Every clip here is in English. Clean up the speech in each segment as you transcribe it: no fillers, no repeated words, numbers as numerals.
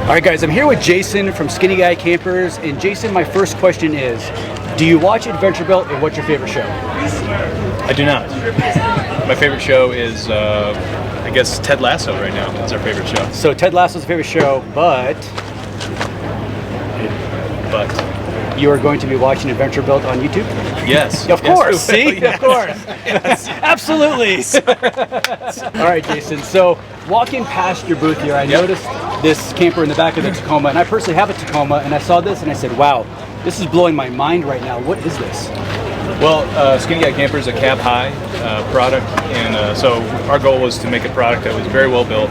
All right, guys, I'm here with Jason from Skinny Guy Campers. And Jason, my first question is, do you watch Adventure Built, and what's your favorite show? I do not. My favorite show is, I guess, Ted Lasso right now. That's our favorite show. So Ted Lasso's favorite show, but you are going to be watching Adventure Built on YouTube? Yes. Of course. Yes, See? yes. Of course. Yes. Absolutely. All right, Jason. So walking past your booth here, I noticed this camper in the back of the Tacoma, and I personally have a Tacoma, and I saw this and I said, wow, this is blowing my mind right now. What is this? Well, Skinny Guy Camper is a cab high product, and so our goal was to make a product that was very well built,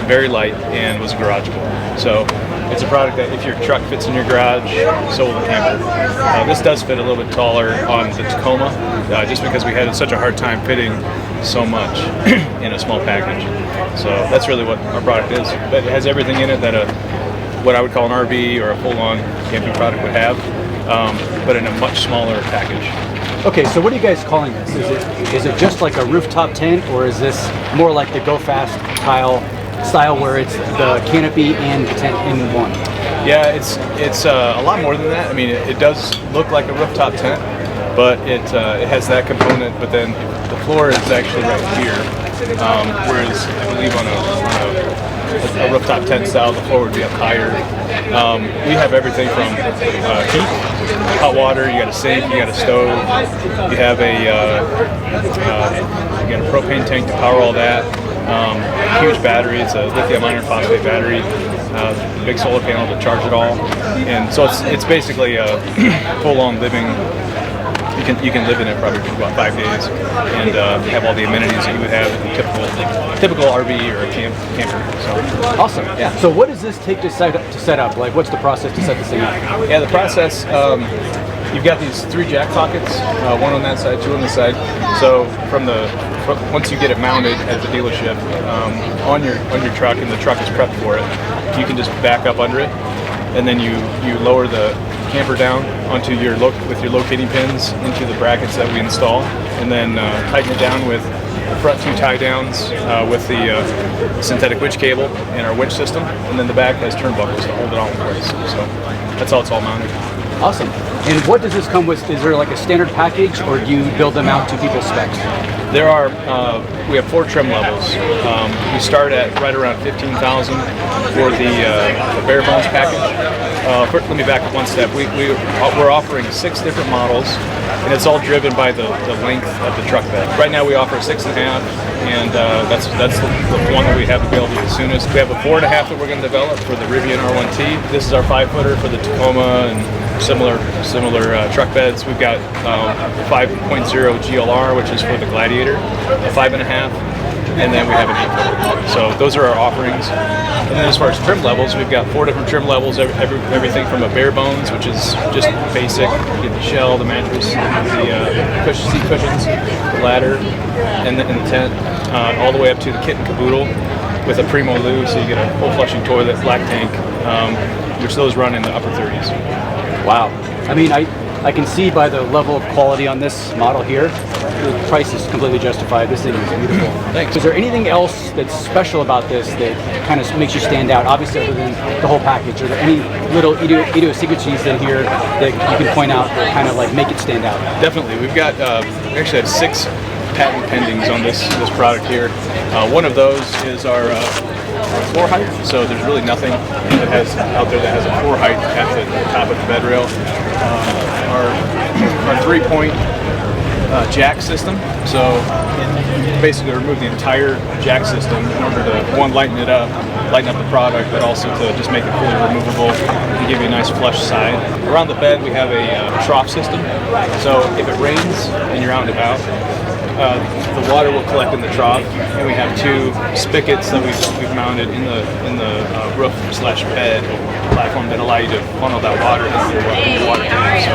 very light, and was garageable. So it's a product that if your truck fits in your garage, so will the camper. This does fit a little bit taller on the Tacoma, just because we had such a hard time fitting so much in a small package. So that's really what our product is. But it has everything in it that what I would call an RV or a full-on camping product would have, but in a much smaller package. Okay, so what are you guys calling this? Is it just like a rooftop tent, or is this more like the Go Fast style where it's the canopy and the tent in one? Yeah, it's a lot more than that. I mean, it does look like a rooftop tent, but it has that component. But then the floor is actually right here, whereas I believe on a rooftop tent style, the floor would be up higher. We have everything from heat, hot water. You got a sink, you got a stove, you have you got a propane tank to power all that. Huge battery. It's a lithium iron phosphate battery. Big solar panel to charge it all, and so it's basically a full-on living. You can live in it probably for about 5 days and have all the amenities that you would have in a typical RV or a camper. So awesome. Yeah. So what does this take to set up? Like, what's the process to set this thing up? Yeah, the process. You've got these 3 jack pockets, one on that side, 2 on this side. So once you get it mounted at the dealership on your truck, and the truck is prepped for it, you can just back up under it, and then you lower the camper down onto with your locating pins into the brackets that we install, and then tighten it down with the front 2 tie downs with the synthetic winch cable and our winch system, and then the back has turnbuckles to hold it all in place. So that's how it's all mounted. Awesome. And what does this come with? Is there like a standard package, or do you build them out to people's specs? There are, we have 4 trim levels. We start at right around $15,000 for the bare bones package. Let me back up one step. We're offering 6 different models, and it's all driven by the length of the truck bed. Right now we offer a 6.5, and that's the one that we have available the soonest. We have a 4.5 that we're going to develop for the Rivian R1T. This is our 5-footer for the Tacoma and similar truck beds. We've got 5.0 GLR, which is for the Gladiator, a 5.5, and then we have an 8-footer. So those are our offerings. And then as far as trim levels, we've got 4 different trim levels. Everything from a bare bones, which is just basic, you get the shell, the mattress, the seat cushions, the ladder, and the tent, all the way up to the kit and caboodle with a Primo Loo, so you get a full flushing toilet, black tank, which those run in the upper 30s. Wow. I mean, I can see by the level of quality on this model here, the price is completely justified. This thing is beautiful. Thanks. Is there anything else that's special about this that kind of makes you stand out, obviously, other than the whole package? Are there any little idiosyncrasies in here that you can point out that kind of like make it stand out? Definitely. We've got, we actually have 6 patent pendings on this product here. One of those is our floor height, so there's really nothing that has out there that has a floor height at the top of the bed rail. Our 3-point jack system, so it basically remove the entire jack system in order to, one, lighten up the product, but also to just make it fully removable and give you a nice flush side. Around the bed we have a trough system, so if it rains and you're out and about, the water will collect in the trough, and we have 2 spigots that we've mounted in the roof/bed platform that allow you to funnel that water into the water tank. So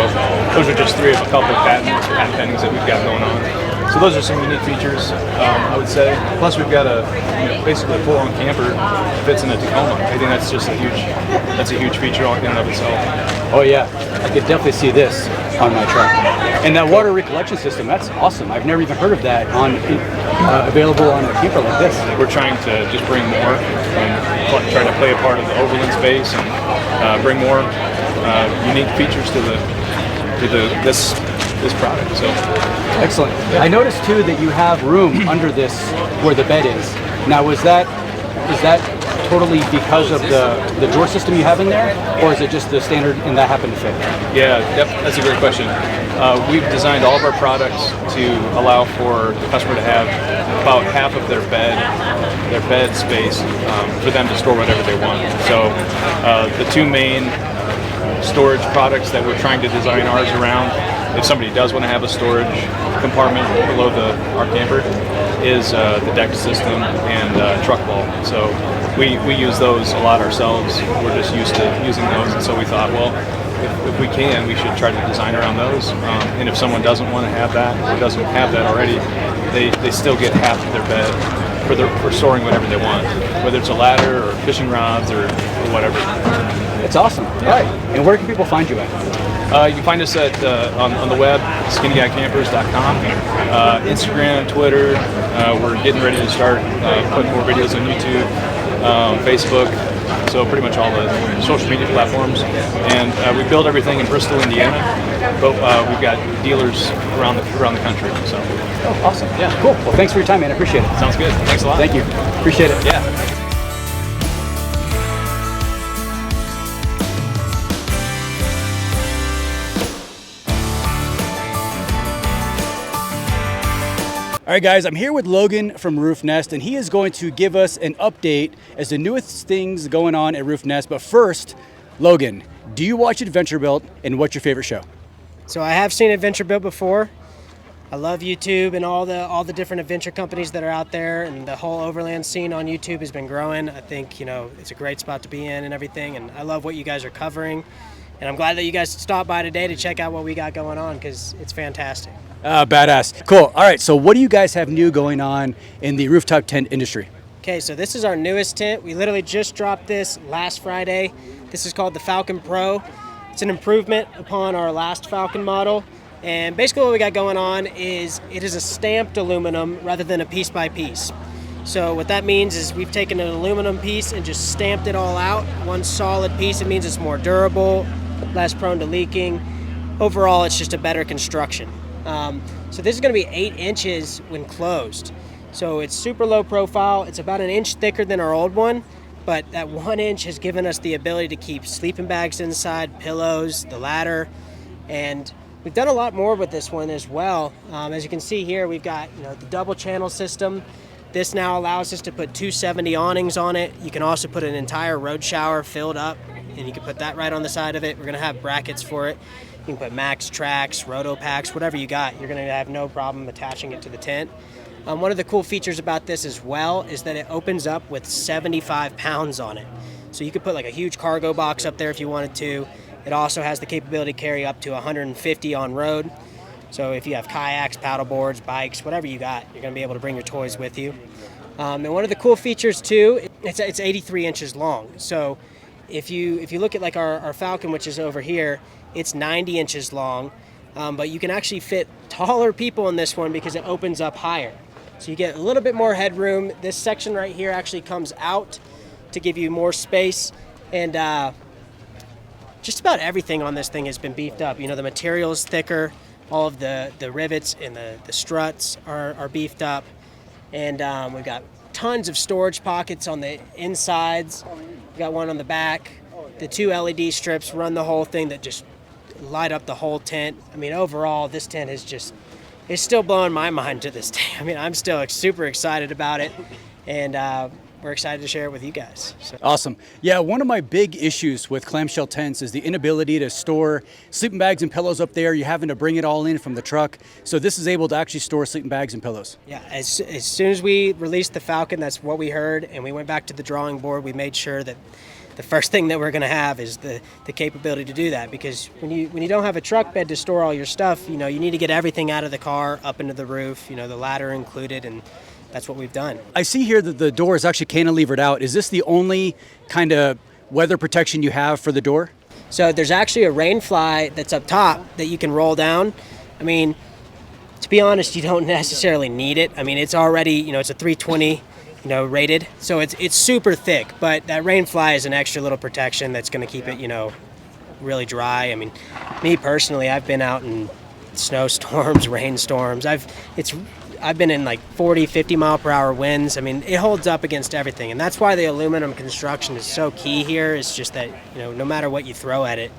those are just 3 of a couple of patent pendings that we've got going on. So those are some unique features, I would say. Plus we've got basically a full-on camper that fits in a Tacoma. I think that's just a huge feature in and of itself. Oh yeah, I could definitely see this on my truck. And that water recollection system, that's awesome. I've never even heard of that available on a camper like this. We're trying to just bring more, and try to play a part of the Overland space and bring more unique features to this product. So excellent. Yeah. I noticed too that you have room under this where the bed is. Now, is that totally because of the drawer system you have in there, or is it just the standard and that happened to fit? Yeah, that's a great question. We've designed all of our products to allow for the customer to have about half of their bed space for them to store whatever they want. So the two main storage products that we're trying to design ours around, if somebody does want to have a storage compartment below our camper, is the deck system and truck wall. So we use those a lot ourselves. We're just used to using those, and so we thought, well, if we can, we should try to design around those. And if someone doesn't want to have that or doesn't have that already, they still get half of their bed for storing whatever they want, whether it's a ladder or fishing rods or whatever. It's awesome. Yeah. All right. And where can people find you at? You can find us at on the web, SKINNYGUYcampers.com, Instagram, Twitter. We're getting ready to start putting more videos on YouTube, Facebook, so pretty much all the social media platforms. And we build everything in Bristol, Indiana, but we've got dealers around the country. So. Oh, awesome. Yeah, cool. Well, thanks for your time, man. I appreciate it. Sounds good. Thanks a lot. Thank you. Appreciate it. Yeah. All right, guys, I'm here with Logan from ROOFNEST, and he is going to give us an update as the newest things going on at ROOFNEST. But first, Logan, do you watch Adventure Built, and what's your favorite show? So I have seen Adventure Built before. I love YouTube and all the different adventure companies that are out there, and the whole overland scene on YouTube has been growing. I think, it's a great spot to be in and everything, and I love what you guys are covering. And I'm glad that you guys stopped by today to check out what we got going on, because it's fantastic. Badass. Cool. All right, so what do you guys have new going on in the rooftop tent industry? Okay, so this is our newest tent. We literally just dropped this last Friday. This is called the Falcon Pro. It's an improvement upon our last Falcon model. And basically what we got going on is it is a stamped aluminum rather than a piece by piece. So what that means is we've taken an aluminum piece and just stamped it all out. One solid piece. It means it's more durable, less prone to leaking. Overall, it's just a better construction. So this is going to be 8 inches when closed. So it's super low profile. It's about 1 inch thicker than our old one, but that 1 inch has given us the ability to keep sleeping bags inside, pillows, the ladder, and we've done a lot more with this one as well. As you can see here, we've got the double channel system. This now allows us to put 270 awnings on it. You can also put an entire road shower filled up, and you can put that right on the side of it. We're going to have brackets for it. You can put max tracks, roto packs, whatever you got. You're going to have no problem attaching it to the tent. One of the cool features about this as well is that it opens up with 75 pounds on it. So you could put like a huge cargo box up there if you wanted to. It also has the capability to carry up to 150 on road. So if you have kayaks, paddle boards, bikes, whatever you got, you're going to be able to bring your toys with you. And one of the cool features too, it's 83 inches long. So if you look at like our Falcon, which is over here, it's 90 inches long, but you can actually fit taller people in this one because it opens up higher. So you get a little bit more headroom. This section right here actually comes out to give you more space, and just about everything on this thing has been beefed up. The material is thicker, all of the rivets and the struts are beefed up, and we've got tons of storage pockets on the insides. We've got one on the back. The 2 LED strips run the whole thing that just light up the whole tent. I mean, overall, this tent is it's still blowing my mind to this day. I mean, I'm still super excited about it, and we're excited to share it with you guys. So. Awesome. Yeah, one of my big issues with clamshell tents is the inability to store sleeping bags and pillows up there. You're having to bring it all in from the truck. So this is able to actually store sleeping bags and pillows. Yeah, as soon as we released the Falcon, that's what we heard, and we went back to the drawing board. We made sure that the first thing that we're going to have is the capability to do that, because when you don't have a truck bed to store all your stuff, you need to get everything out of the car up into the roof, the ladder included, and that's what we've done. I see here that the door is actually cantilevered out. Is this the only kind of weather protection you have for the door? So there's actually a rain fly that's up top that you can roll down. I mean, to be honest, you don't necessarily need it. I mean, it's already, it's a 320 rated. So it's super thick, but that rain fly is an extra little protection that's going to keep it, really dry. I mean, me personally, I've been out in snowstorms, rainstorms. I've been in like 40, 50 mile per hour winds. I mean, it holds up against everything. And that's why the aluminum construction is so key here. It's just that, no matter what you throw at it,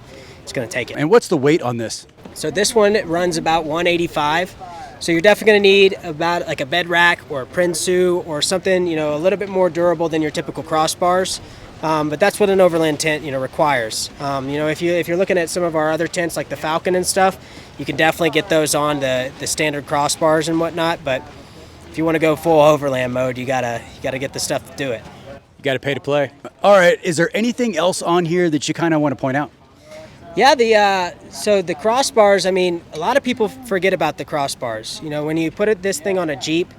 it's going to take it. And what's the weight on this? So this one runs about 185. So you're definitely going to need about like a bed rack or a Prinsu or something, a little bit more durable than your typical crossbars. But that's what an Overland tent, requires. If you're looking at some of our other tents like the Falcon and stuff, you can definitely get those on the standard crossbars and whatnot. But if you want to go full Overland mode, you gotta get the stuff to do it. You got to pay to play. All right. Is there anything else on here that you kind of want to point out? Yeah, so the crossbars, I mean, a lot of people forget about the crossbars. When you put this thing on a Jeep,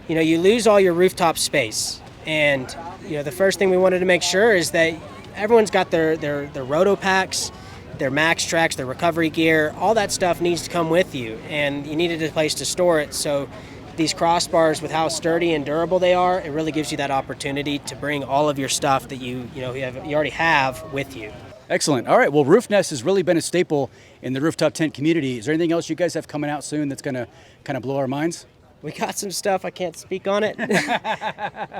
you lose all your rooftop space. And, the first thing we wanted to make sure is that everyone's got their roto packs, their max tracks, their recovery gear, all that stuff needs to come with you. And you needed a place to store it. So these crossbars, with how sturdy and durable they are, it really gives you that opportunity to bring all of your stuff that you already have with you. Excellent. All right. Well, ROOFNEST has really been a staple in the rooftop tent community. Is there anything else you guys have coming out soon that's going to kind of blow our minds? We got some stuff. I can't speak on it.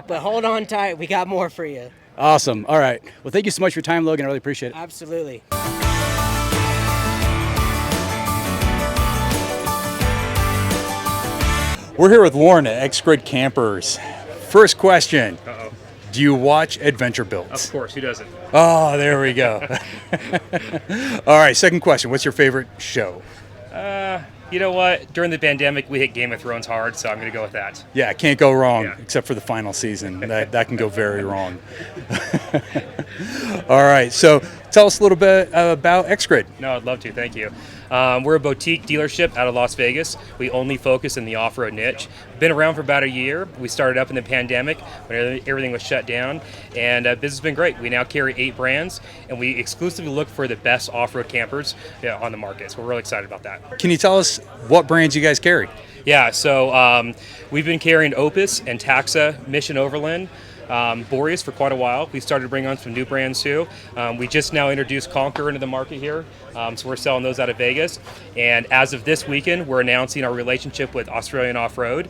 But hold on tight. We got more for you. Awesome. All right. Well, thank you so much for your time, Logan. I really appreciate it. Absolutely. We're here with Warren at X-Grid Campers. First question. Uh-oh. Do you watch Adventure Builds? Of course, who doesn't? Oh, there we go. All right, second question. What's your favorite show? You know what? During the pandemic, we hit Game of Thrones hard, so I'm going to go with that. Yeah, can't go wrong, Yeah. except for the final season. That can go very wrong. All right, so tell us a little bit about X-Grid. No, I'd love to. Thank you. We're a boutique dealership out of Las Vegas. We only focus in the off-road niche. Been around for about a year. We started up in the pandemic when everything was shut down, and business has been great. We now carry 8 brands, and we exclusively look for the best off-road campers on the market. So we're really excited about that. Can you tell us what brands you guys carry? Yeah, so we've been carrying Opus and Taxa, Mission Overland, Boreas for quite a while. We started to bring on some new brands too. We just now introduced Conquer into the market here, so we're selling those out of Vegas. And as of this weekend, we're announcing our relationship with Australian Off-Road,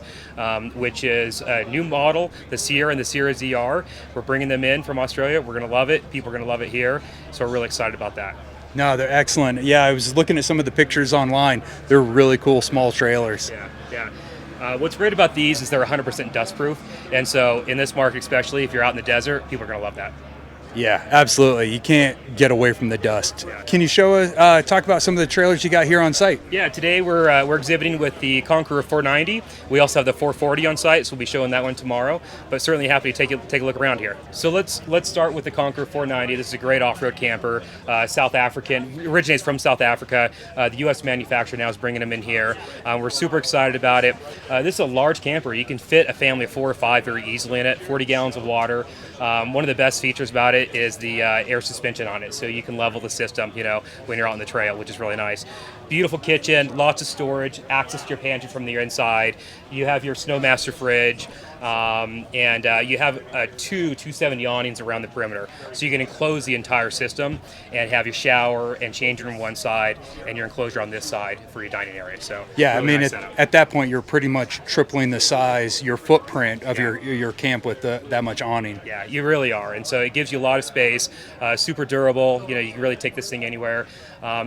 which is a new model, the Sierra and the Sierra ZR. We're bringing them in from Australia. We're going to love it. People are going to love it here, so we're really excited about that. No, they're excellent. Yeah, I was looking at some of the pictures online. They're really cool small trailers. Yeah. What's great about these is they're 100% dust proof, and so in this market especially, if you're out in the desert, people are going to love that. Yeah, absolutely. You can't get away from the dust. Yeah. Can you show us, talk about some of the trailers you got here on site? Yeah, today we're exhibiting with the Conqueror 490. We also have the 440 on site, so we'll be showing that one tomorrow. But certainly happy to take a look around here. So let's start with the Conqueror 490. This is a great off-road camper, South African, originates from South Africa. The U.S. manufacturer now is bringing them in here. We're super excited about it. This is a large camper. You can fit a family of 4 or 5 very easily in it. 40 gallons of water. One of the best features about it is the air suspension on it, so you can level the system, when you're out on the trail, which is really nice. Beautiful kitchen, lots of storage, access to your pantry from the inside. You have your Snowmaster fridge, and you have 270 awnings around the perimeter, so you can enclose the entire system and have your shower and changing room on one side and your enclosure on this side for your dining area. So Yeah, really I mean, nice setup. at that point, you're pretty much tripling the size, your footprint of your camp with that much awning. Yeah, you really are, and so it gives you a lot of space. Super durable. You can really take this thing anywhere.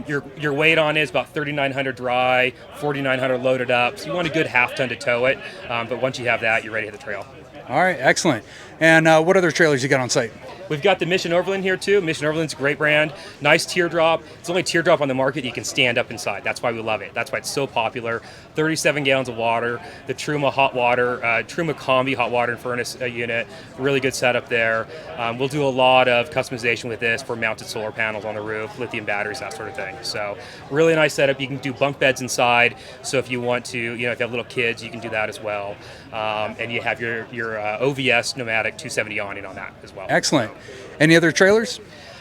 Your weight on it is about 3,900 dry, 4,900 loaded up. So you want a good half ton to tow it. But once you have that, you're ready to hit the trail. All right, excellent. And what other trailers you got on site? We've got the Mission Overland here too. Mission Overland's a great brand. Nice teardrop. It's the only teardrop on the market you can stand up inside. That's why we love it. That's why it's so popular. 37 gallons of water. The Truma hot water, Truma Combi hot water and furnace unit. Really good setup there. We'll do a lot of customization with this for mounted solar panels on the roof, lithium batteries, that sort of thing. So really nice setup. You can do bunk beds inside. So if you want to, if you have little kids, you can do that as well. And you have your OVS pneumatic 270 awning on that as well. Excellent. Any other trailers?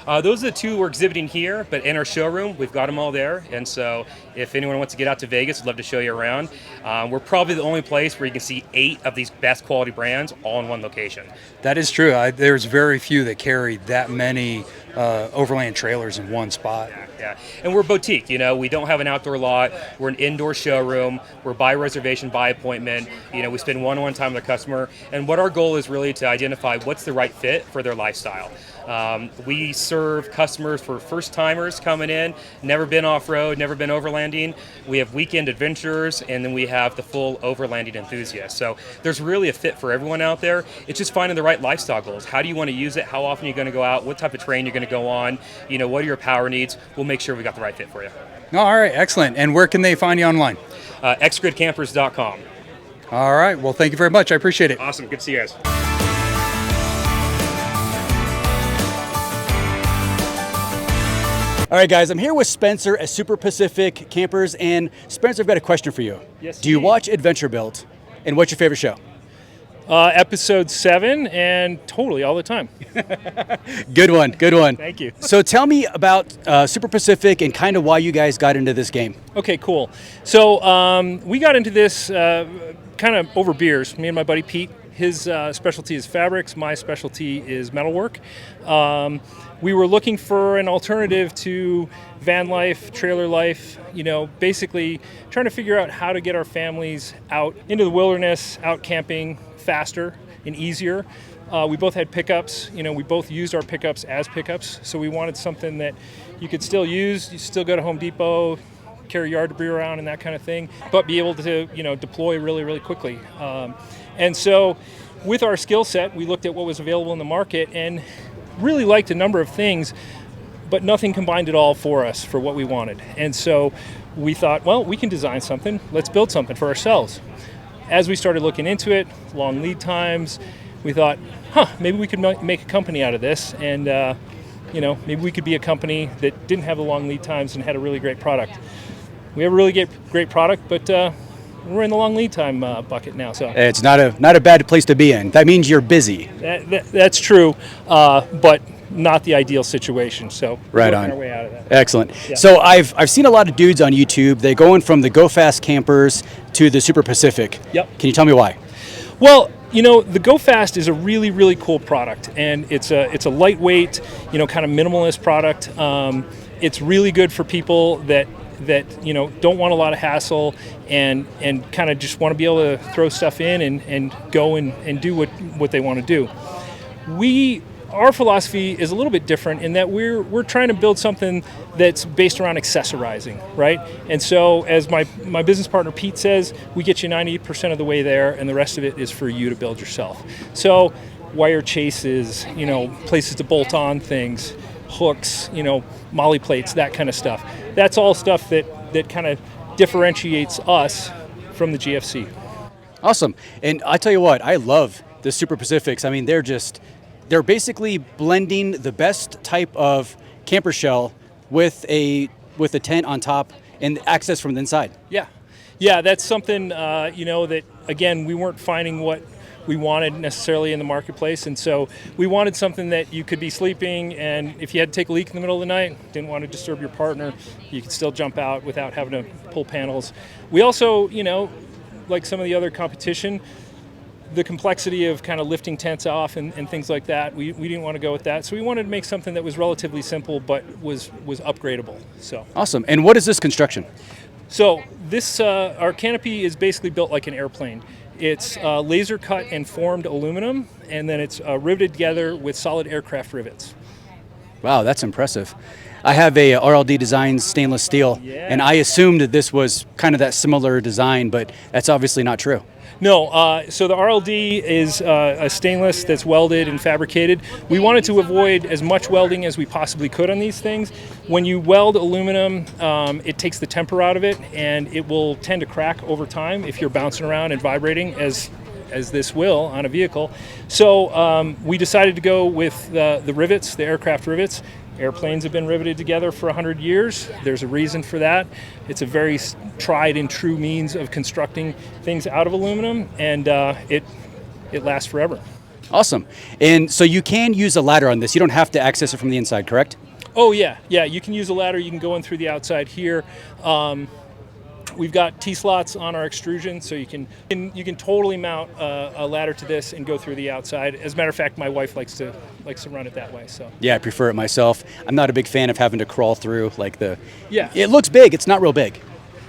Those are the two we're exhibiting here, but in our showroom, we've got them all there. And so if anyone wants to get out to Vegas, I'd love to show you around. We're probably the only place where you can see 8 of these best quality brands all in one location. That is true. There's very few that carry that many overland trailers in one spot. Yeah, and we're boutique, we don't have an outdoor lot. We're an indoor showroom. We're by reservation, by appointment. We spend one-on-one time with the customer. And what our goal is really to identify what's the right fit for their lifestyle. We serve customers for first-timers coming in, never been off-road, never been overlanding. We have weekend adventurers, and then we have the full overlanding enthusiasts. So there's really a fit for everyone out there. It's just finding the right lifestyle goals. How do you want to use it? How often are you going to go out? What type of terrain you're going to go on? What are your power needs? We'll make sure we got the right fit for you. All right, excellent. And where can they find you online? xgridcampers.com. All right, well, thank you very much. I appreciate it. Awesome. Good to see you guys. All right, guys, I'm here with Spencer at Super Pacific Campers, and Spencer, I've got a question for you. Yes, Do you indeed. watch Adventure Build, and what's your favorite show? Episode 7, and totally all the time. Good one, good one. Thank you. So tell me about Super Pacific and kind of why you guys got into this game. Okay, cool. So we got into this kind of over beers. Me and my buddy Pete. His specialty is fabrics. My specialty is metalwork. We were looking for an alternative to van life, trailer life, basically trying to figure out how to get our families out into the wilderness, out camping faster and easier. We both had pickups. We both used our pickups as pickups. So we wanted something that you could still use. You still go to Home Depot, carry yard debris around and that kind of thing, but be able to, deploy really, really quickly. And so with our skill set, we looked at what was available in the market and really liked a number of things, but nothing combined it all for us for what we wanted. And so we thought, well, we can design something. Let's build something for ourselves. As we started looking into it, long lead times, we thought, maybe we could make a company out of this. And, maybe we could be a company that didn't have the long lead times and had a really great product. We have a really great product, but we're in the long lead time bucket now. So It's not a bad place to be in. That means you're busy. That's true, but not the ideal situation. So Right we're on. working our way out of that. Excellent. Yeah. So I've seen a lot of dudes on YouTube. They're going from the Go Fast campers to the Super Pacific. Yep. Can you tell me why? Well, the Go Fast is a really, really cool product, and it's a lightweight, kind of minimalist product. It's really good for people that don't want a lot of hassle and kind of just want to be able to throw stuff in and go and do what they want to do. Our philosophy is a little bit different in that we're trying to build something that's based around accessorizing, right? And so as my business partner Pete says, we get you 90% of the way there, and the rest of it is for you to build yourself. So wire chases, places to bolt on things, hooks, molly plates, that kind of stuff. That's all stuff that kind of differentiates us from the GFC. Awesome. And I tell you what, I love the Super Pacifics. I mean, they're basically blending the best type of camper shell with a tent on top and access from the inside. Yeah, that's something that again we weren't finding what we wanted necessarily in the marketplace, and so we wanted something that you could be sleeping, and if you had to take a leak in the middle of the night, didn't want to disturb your partner, you could still jump out without having to pull panels. We also, like some of the other competition, the complexity of kind of lifting tents off and things like that, we didn't want to go with that. So we wanted to make something that was relatively simple but was upgradable. So Awesome. And what is this construction? So this our canopy is basically built like an airplane. It's laser cut and formed aluminum, and then it's riveted together with solid aircraft rivets. Wow, that's impressive. I have a RLD Designs stainless steel, and I assumed that this was kind of that similar design, but that's obviously not true. No, so the RLD is a stainless that's welded and fabricated. We wanted to avoid as much welding as we possibly could on these things. When you weld aluminum, it takes the temper out of it, and it will tend to crack over time if you're bouncing around and vibrating as this will on a vehicle. So we decided to go with the rivets, the aircraft rivets. Airplanes have been riveted together for 100 years. There's a reason for that. It's a very tried and true means of constructing things out of aluminum, and it lasts forever. Awesome. And so you can use a ladder on this. You don't have to access it from the inside, correct? Oh yeah, yeah. You can use a ladder. You can go in through the outside here. We've got T-slots on our extrusion, so you can totally mount a ladder to this and go through the outside. As a matter of fact, my wife likes to run it that way. So Yeah, I prefer it myself. I'm not a big fan of having to crawl through like the. Yeah. It looks big. It's not real big.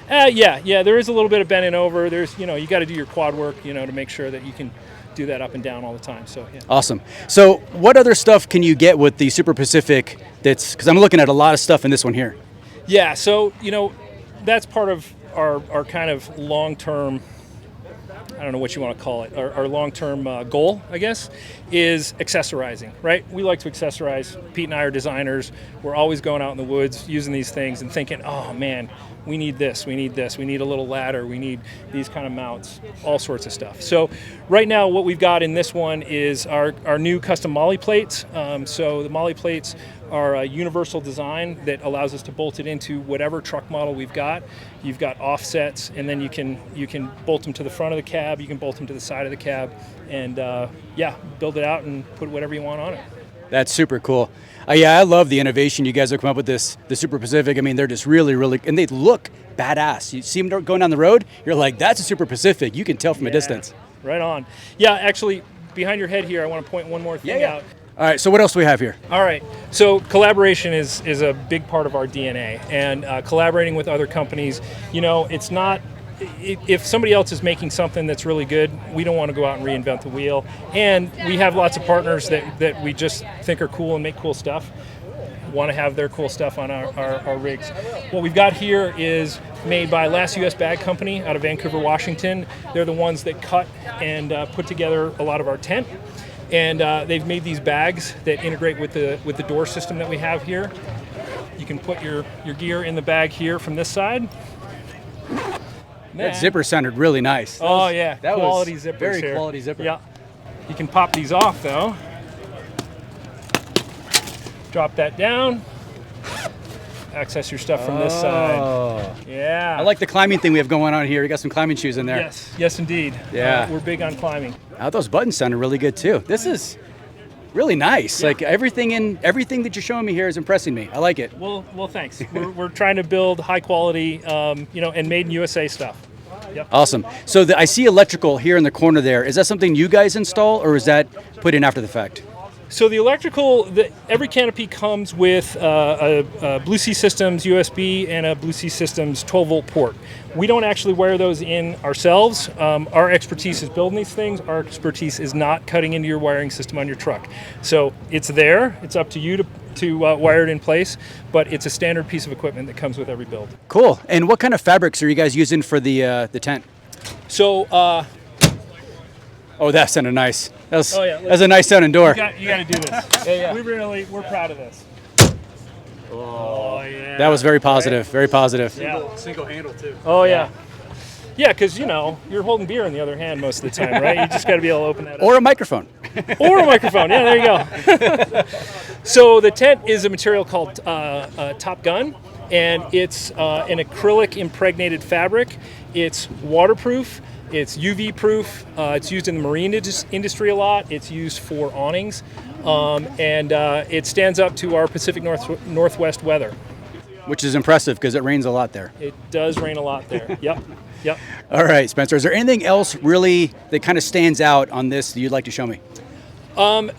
Yeah. There is a little bit of bending over. There's you got to do your quad work, to make sure that you can do that up and down all the time. So yeah. Awesome. So what other stuff can you get with the Super Pacific? That's because I'm looking at a lot of stuff in this one here. Yeah. So that's part of our kind of long-term, I don't know what you want to call it, our long-term goal, I guess, is accessorizing, right? We like to accessorize. Pete and I are designers. We're always going out in the woods using these things and thinking, oh man, we need this, we need this, we need a little ladder, we need these kind of mounts, all sorts of stuff. So right now what we've got in this one is our new custom molly plates. So the molly plates are a universal design that allows us to bolt it into whatever truck model we've got. You've got offsets, and then you can bolt them to the front of the cab, you can bolt them to the side of the cab, and build it out and put whatever you want on it. That's super cool. Yeah, I love the innovation you guys have come up with the Super Pacific. I mean, they're just really, really, and they look badass. You see them going down the road, you're like, that's a Super Pacific. You can tell from a distance. Right on. Yeah, actually, behind your head here, I want to point one more thing out. All right, so what else do we have here? All right, so collaboration is a big part of our DNA, and collaborating with other companies, it's not, if somebody else is making something that's really good, we don't want to go out and reinvent the wheel, and we have lots of partners that we just think are cool and make cool stuff, want to have their cool stuff on our rigs. What we've got here is made by Last US Bag Company out of Vancouver, Washington. They're the ones that cut and put together a lot of our tent. And they've made these bags that integrate with the door system that we have here. You can put your gear in the bag here from this side. That zipper sounded really nice. That was quality zippers very here. quality zipper. Yeah. You can pop these off though. Drop that down. Access your stuff from this side. Yeah. I like the climbing thing we have going on here. You got some climbing shoes in there. Yes, indeed. Yeah. We're big on climbing. Those buttons sounded really good too. This is really nice. Like everything that you're showing me here is impressing me. I like it. Well, thanks. We're trying to build high quality, and made in USA stuff. Yep. Awesome. So I see electrical here in the corner there. Is that something you guys install, or is that put in after the fact? So the electrical, every canopy comes with a Blue Sea Systems USB and a Blue Sea Systems 12-volt port. We don't actually wire those in ourselves. Our expertise is building these things. Our expertise is not cutting into your wiring system on your truck. So it's there. It's up to you to wire it in place, but it's a standard piece of equipment that comes with every build. Cool. And what kind of fabrics are you guys using for the tent? So. Oh, that sounded nice. That's that's a nice sounding door. You got to do this. We're proud of this. Oh yeah. That was very positive. Very positive. Yeah. Single handle too. Oh yeah. Yeah, because you're holding beer in the other hand most of the time, right? You just got to be able to open that up. Or a microphone. Or a microphone. Yeah, there you go. So the tent is a material called Top Gun, and it's an acrylic impregnated fabric. It's waterproof. It's UV proof. It's used in the marine industry a lot. It's used for awnings, and it stands up to our Pacific Northwest weather. Which is impressive because it rains a lot there. It does rain a lot there. Yep. All right, Spencer. Is there anything else really that kind of stands out on this that you'd like to show me?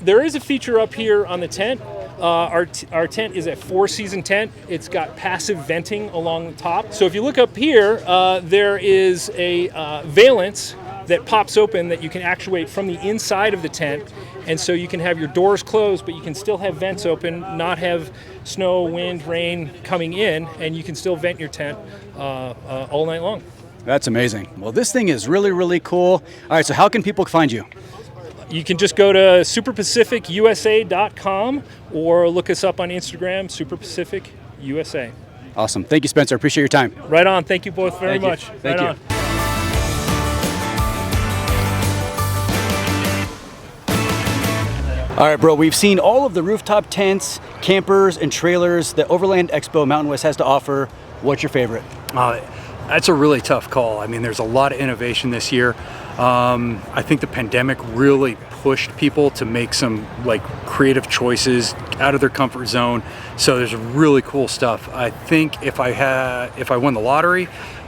There is a feature up here on the tent. Our tent is a 4-season tent. It's got passive venting along the top. So if you look up here, there is a valance that pops open that you can actuate from the inside of the tent. And so you can have your doors closed, but you can still have vents open, not have snow, wind, rain coming in, and you can still vent your tent all night long. That's amazing. Well, this thing is really, really cool. All right, so how can people find you? You can just go to superpacificusa.com or look us up on Instagram, superpacificusa. Awesome. Thank you, Spencer. Appreciate your time. Right on. Thank you both very much. Thank you. On. All right, bro, we've seen all of the rooftop tents, campers, and trailers that Overland Expo Mountain West has to offer. What's your favorite? That's a really tough call. I mean, there's a lot of innovation this year. I think the pandemic really pushed people to make some like creative choices out of their comfort zone. So there's really cool stuff. I think if I won the lottery,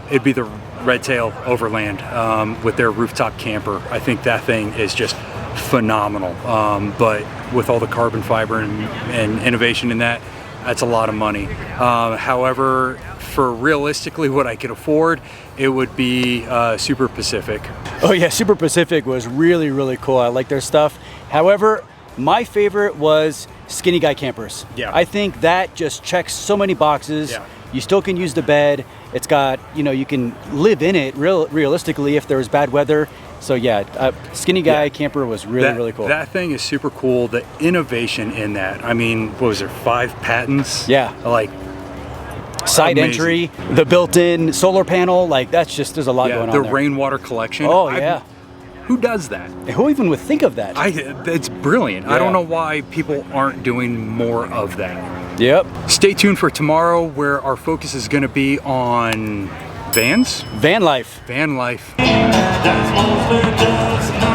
it'd be the Redtail Overland with their rooftop camper. I think that thing is just phenomenal. But with all the carbon fiber and innovation in that, that's a lot of money. However, for realistically what I could afford, it would be Super Pacific. Oh yeah, Super Pacific was really, really cool. I like their stuff. However, my favorite was Skinny Guy campers. Yeah. I think that just checks so many boxes. Yeah. You still can use the bed. It's got, you know, you can live in it realistically if there was bad weather. So yeah, Skinny Guy camper was really cool. That thing is super cool. The innovation in that. I mean, what was there, 5 patents? Yeah. Like, side amazing. entry, the built-in solar panel, like that's just, there's a lot going on the there. rainwater collection. Oh yeah. Who does that? Who even would think of that? It's brilliant. I Yeah. don't know why people aren't doing more of that. Yep. Stay tuned for tomorrow, where our focus is going to be on vans. Van life. Van life. That's mostly just